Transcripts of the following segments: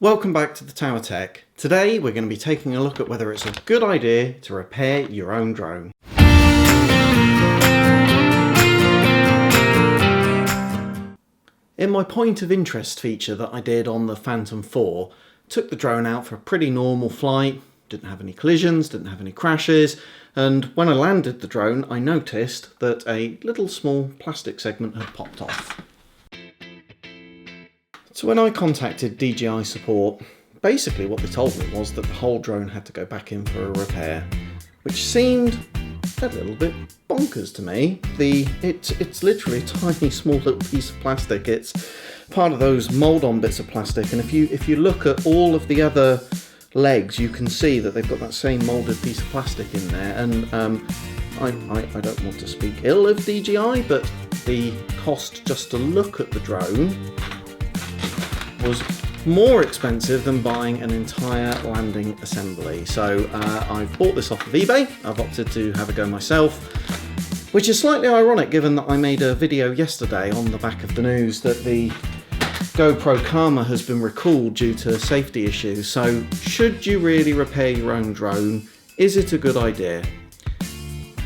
Welcome back to the Tower Tech. Today we're going to be taking a look at whether it's a good idea to repair your own drone. In my point of interest feature that I did on the Phantom 4, took the drone out for a pretty normal flight, didn't have any collisions, didn't have any crashes, and when I landed the drone I noticed that a little small plastic segment had popped off. So when I contacted DJI support, basically what they told me was that the whole drone had to go back in for a repair, which seemed a little bit bonkers to me. It's literally a tiny small little piece of plastic. It's part of those mold-on bits of plastic, and if you look at all of the other legs, you can see that they've got that same moulded piece of plastic in there. And I don't want to speak ill of DJI, but the cost just to look at the drone was more expensive than buying an entire landing assembly. So I've bought this off of eBay. I've opted to have a go myself, which is slightly ironic given that I made a video yesterday on the back of the news that the GoPro Karma has been recalled due to safety issues. So should you really repair your own drone? Is it a good idea?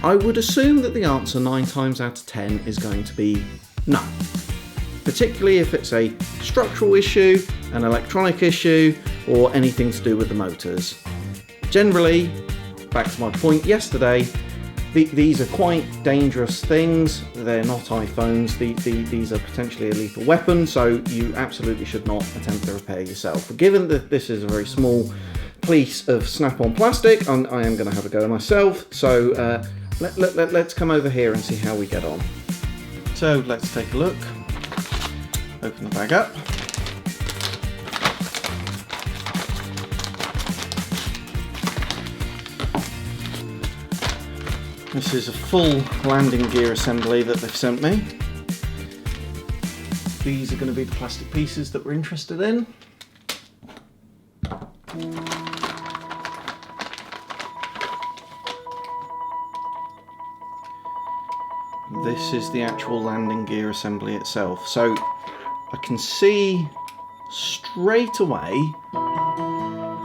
I would assume that the answer 9 times out of 10 is going to be no. Particularly if it's a structural issue, an electronic issue, or anything to do with the motors. Generally, back to my point yesterday, these are quite dangerous things. They're not iPhones. These are potentially a lethal weapon, so you absolutely should not attempt to repair yourself. But given that this is a very small piece of snap-on plastic, I am going to have a go myself. So let's come over here and see how we get on. So let's take a look. Open the bag up. This is a full landing gear assembly that they've sent me. These are going to be the plastic pieces that we're interested in. This is the actual landing gear assembly itself. So I can see straight away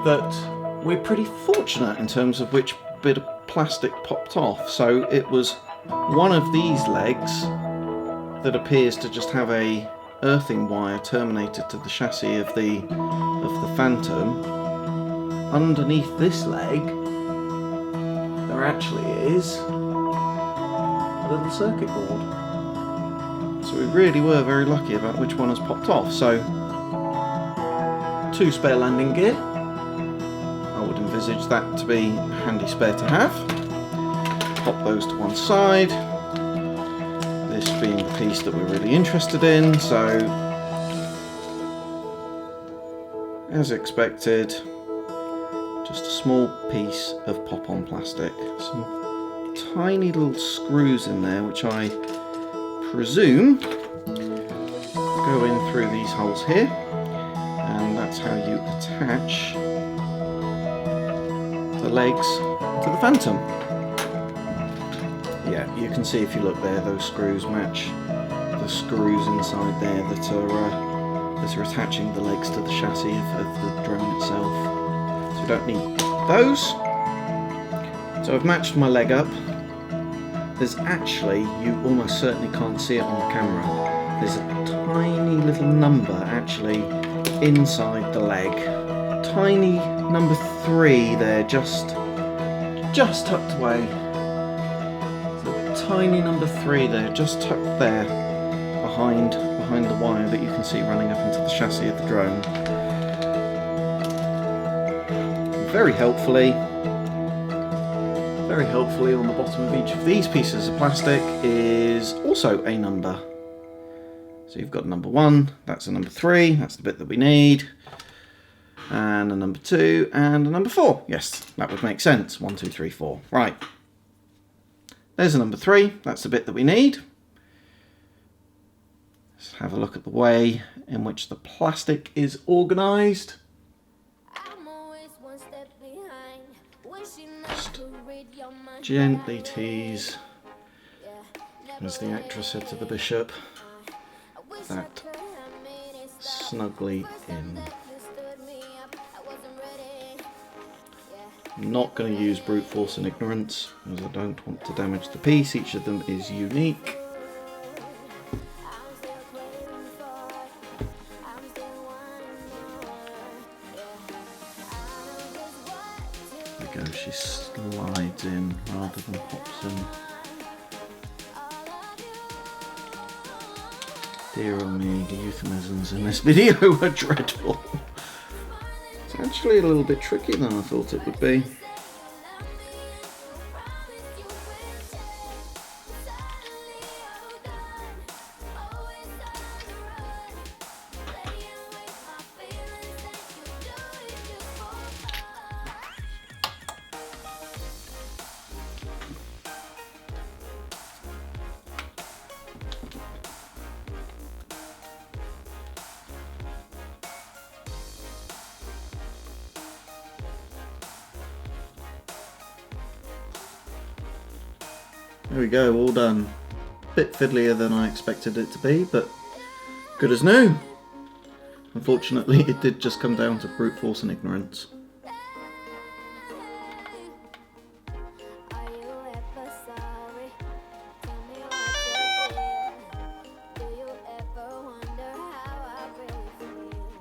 that we're pretty fortunate in terms of which bit of plastic popped off. So it was one of these legs that appears to just have a earthing wire terminated to the chassis of the Phantom. Underneath this leg there actually is a little circuit board. So we really were very lucky about which one has popped off. So 2 spare landing gear. I would envisage that to be a handy spare to have. Pop those to one side. This being the piece that we're really interested in. So as expected, just a small piece of pop-on plastic. Some tiny little screws in there, which I presume go in through these holes here, and that's how you attach the legs to the Phantom. Yeah, you can see if you look there, those screws match the screws inside there that are attaching the legs to the chassis of the drone itself. So we don't need those. So I've matched my leg up. There's actually, you almost certainly can't see it on the camera, there's a tiny little number actually inside the leg. Tiny number 3 there, just tucked away. So tiny number 3 there, just tucked there behind the wire that you can see running up into the chassis of the drone. Very helpfully on the bottom of each of these pieces of plastic is also a number. So you've got number 1, that's a number 3, that's the bit that we need, and a number 2, and a number 4. Yes, that would make sense. 1, 2, 3, 4. Right. There's a number 3, that's the bit that we need. Let's have a look at the way in which the plastic is organised. Gently tease, as the actress said to the bishop, that snugly in. I'm not going to use brute force and ignorance, as I don't want to damage the piece. Each of them is unique. There we go, she slides in rather than pops in. Dear oh me, the euphemisms in this video are dreadful. It's actually a little bit trickier than I thought it would be. There we go, all done. Bit fiddlier than I expected it to be, but good as new. Unfortunately, it did just come down to brute force and ignorance.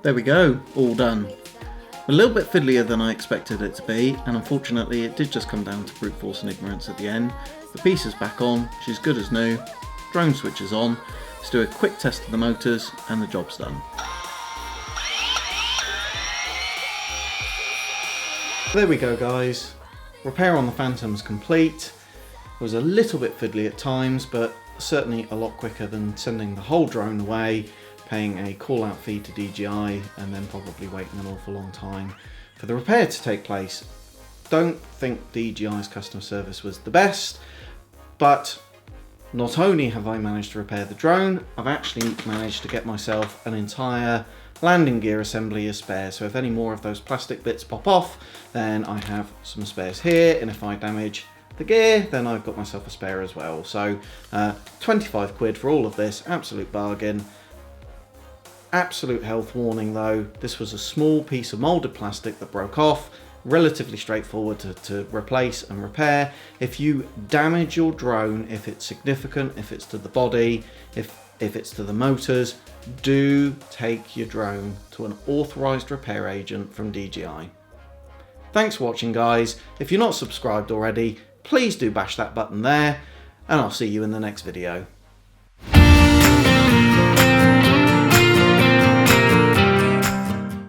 There we go, all done. A little bit fiddlier than I expected it to be, and unfortunately it did just come down to brute force and ignorance at the end. The piece is back on, she's good as new, drone switch is on, let's do a quick test of the motors and the job's done. There we go guys, repair on the Phantom's complete. It was a little bit fiddly at times, but certainly a lot quicker than sending the whole drone away, paying a call out fee to DJI and then probably waiting an awful long time for the repair to take place. Don't think DJI's customer service was the best, but not only have I managed to repair the drone, I've actually managed to get myself an entire landing gear assembly as spare. So if any more of those plastic bits pop off, then I have some spares here, and if I damage the gear, then I've got myself a spare as well. So 25 quid for all of this, absolute bargain. Absolute health warning though, this was a small piece of moulded plastic that broke off, relatively straightforward to replace and repair. If you damage your drone, if it's significant, if it's to the body, if it's to the motors, do take your drone to an authorised repair agent from DJI. Thanks for watching guys. If you're not subscribed already, please do bash that button there, and I'll see you in the next video.